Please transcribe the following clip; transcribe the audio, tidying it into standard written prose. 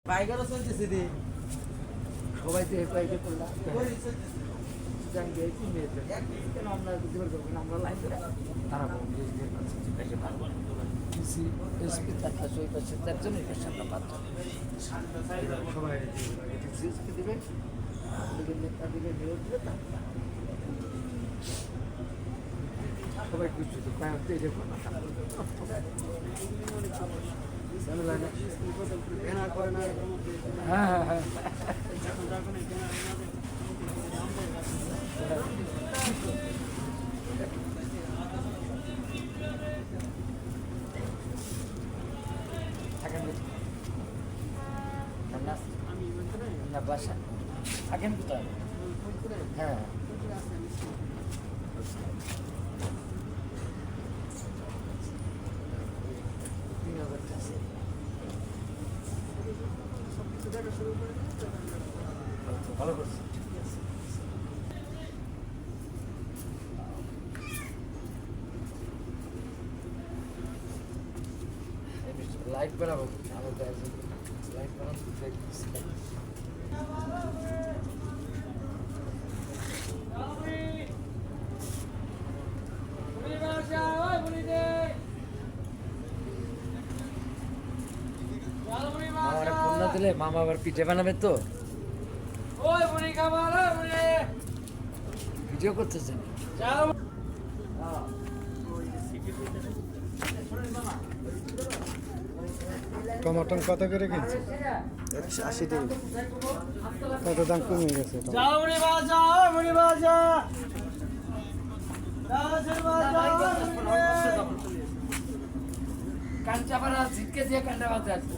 পাইকারও চলতেছে রে সবাই তো এই পাইকে করলাম জানবে কি মেয়েদের কেন আমরা বুঝতে পারবো না আমরা লাইন ধরে তারা বলবে যে বেশি ভালো ডিসি এসপি চারটা সই করছে চারজনের কাছে আমরা পাঁচজন সবাই ডিসি এসপি দেবে নেতা দিবে নিয়োগ দিবে সবাই খুশি তো প্রায় হতে এরকম না হ্যাঁ হ্যাঁ হ্যাঁ বাসা থাকেন কোথায় হ্যাঁ ভালো করছি লাইট বানাবো আমাদের লাইট বানাবো মামারা দিলে মামা আবার পিঠে বানাবে তো ভিডিও করতেছেন টমাটম কত করে কিনছে 180 টাকা কত দাম কমে গেছে কাঞ্চা পাড়া ছিটকে দিয়ে কান্ডা বাজে আসবে